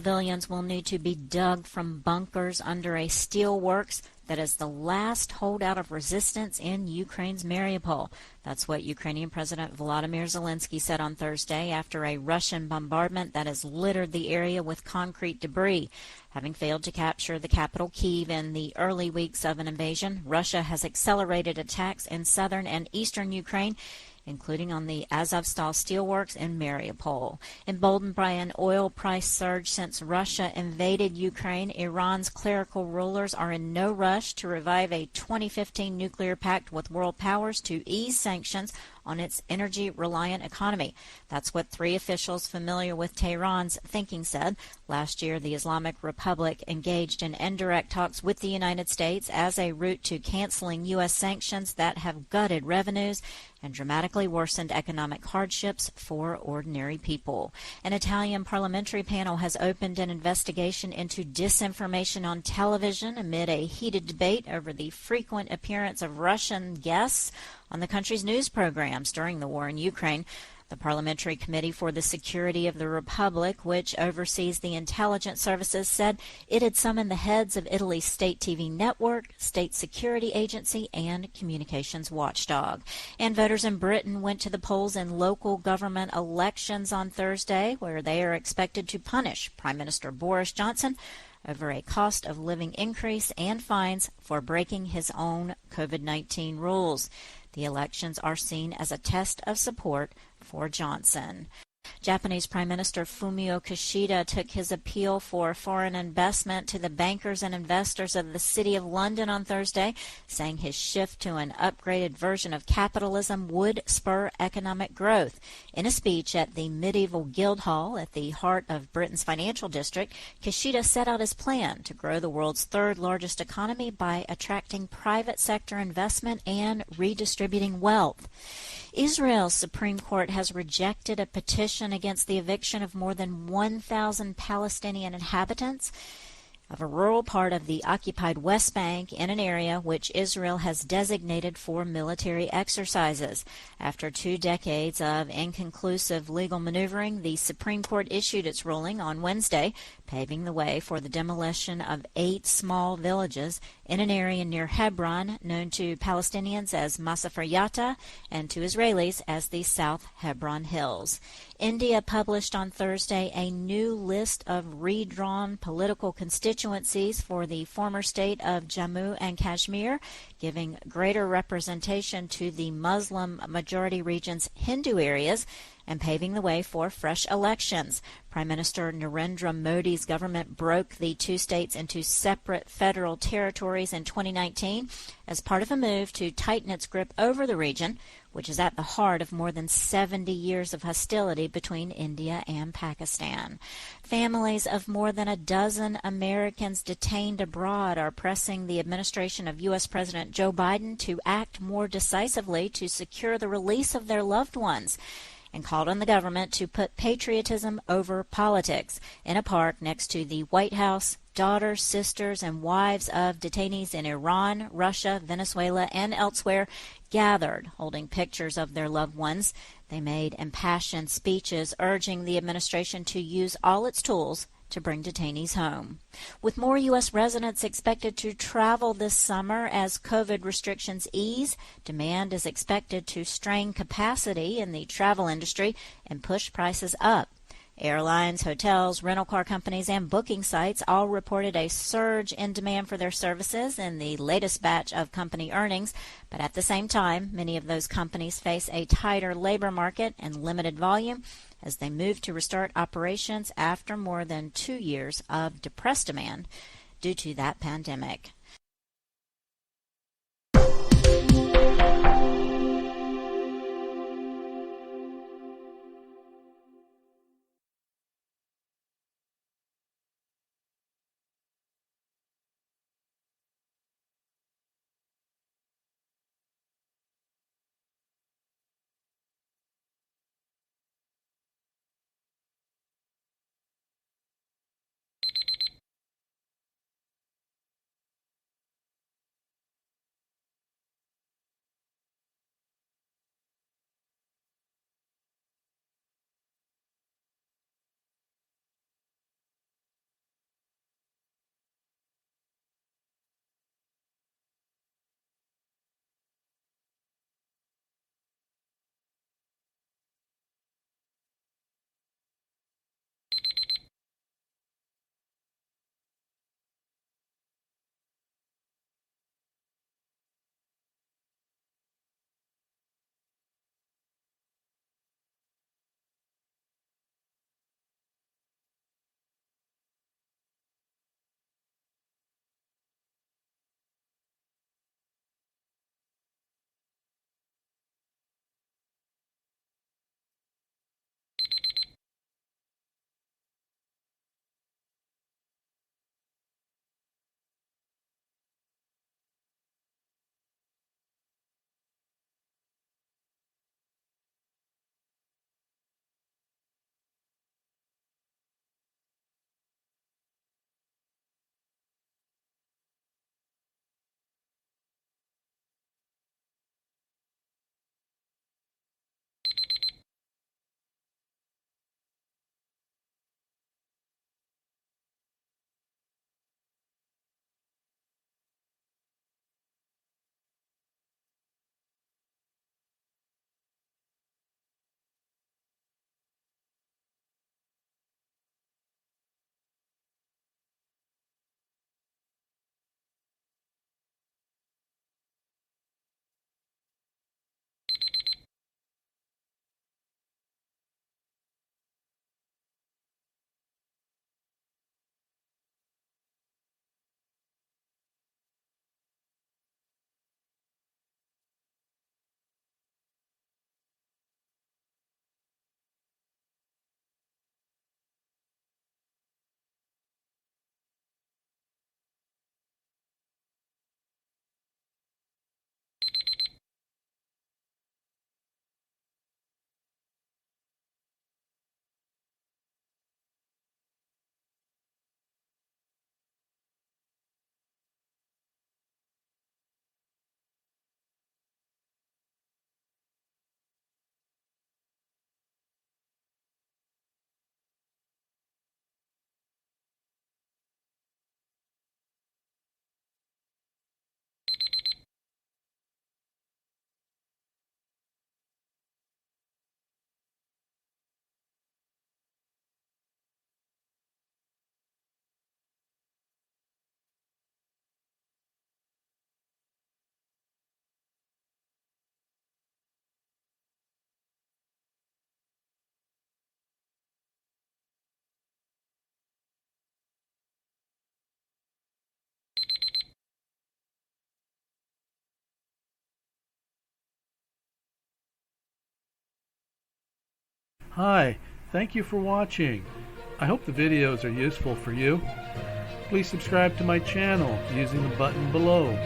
civilians will need to be dug from bunkers under a steelworks that is the last holdout of resistance in Ukraine's Mariupol. That's what Ukrainian President Volodymyr Zelensky said on Thursday after a Russian bombardment that has littered the area with concrete debris. Having failed to capture the capital Kyiv in the early weeks of an invasion, Russia has accelerated attacks in southern and eastern Ukraine, including on the Azovstal steelworks in Mariupol. Emboldened by an oil price surge since Russia invaded Ukraine, Iran's clerical rulers are in no rush to revive a 2015 nuclear pact with world powers to ease sanctions on its energy-reliant economy. That's what three officials familiar with Tehran's thinking said. Last year, the Islamic Republic engaged in indirect talks with the United States as a route to canceling U.S. sanctions that have gutted revenues and dramatically worsened economic hardships for ordinary people. An Italian parliamentary panel has opened an investigation into disinformation on television amid a heated debate over the frequent appearance of Russian guests on the country's news programs during the war in Ukraine. The Parliamentary Committee for the Security of the Republic, which oversees the intelligence services, said it had summoned the heads of Italy's state TV network, state security agency, and communications watchdog. And voters in Britain went to the polls in local government elections on Thursday, where they are expected to punish Prime Minister Boris Johnson over a cost of living increase and fines for breaking his own COVID-19 rules. The elections are seen as a test of support for Johnson. Japanese Prime Minister Fumio Kishida took his appeal for foreign investment to the bankers and investors of the City of London on Thursday, saying his shift to an upgraded version of capitalism would spur economic growth. In a speech at the medieval Guildhall at the heart of Britain's financial district, Kishida set out his plan to grow the world's third largest economy by attracting private sector investment and redistributing wealth. Israel's Supreme Court has rejected a petition against the eviction of more than 1,000 Palestinian inhabitants of a rural part of the occupied West Bank in an area which Israel has designated for military exercises. After 2 decades of inconclusive legal maneuvering, the Supreme Court issued its ruling on Wednesday, paving the way for the demolition of 8 small villages in an area near Hebron known to Palestinians as Masafer Yatta and to Israelis as the South Hebron Hills. India published on Thursday a new list of redrawn political constituencies for the former state of Jammu and Kashmir, giving greater representation to the Muslim-majority region's Hindu areas and paving the way for fresh elections. Prime Minister Narendra Modi's government broke the 2 states into separate federal territories in 2019 as part of a move to tighten its grip over the region, which is at the heart of more than 70 years of hostility between India and Pakistan. Families of more than a dozen Americans detained abroad are pressing the administration of U.S. President Joe Biden to act more decisively to secure the release of their loved ones, and called on the government to put patriotism over politics. In a park next to the White House, daughters, sisters, and wives of detainees in Iran, Russia, Venezuela, and elsewhere gathered, holding pictures of their loved ones. They made impassioned speeches urging the administration to use all its tools to bring detainees home. With more U.S. residents expected to travel this summer as COVID restrictions ease, demand is expected to strain capacity in the travel industry and push prices up. Airlines, hotels, rental car companies, and booking sites all reported a surge in demand for their services in the latest batch of company earnings, but at the same time, many of those companies face a tighter labor market and limited volume as they move to restart operations after more than 2 years of depressed demand due to that pandemic. Hi, thank you for watching. I hope the videos are useful for you. Please subscribe to my channel using the button below.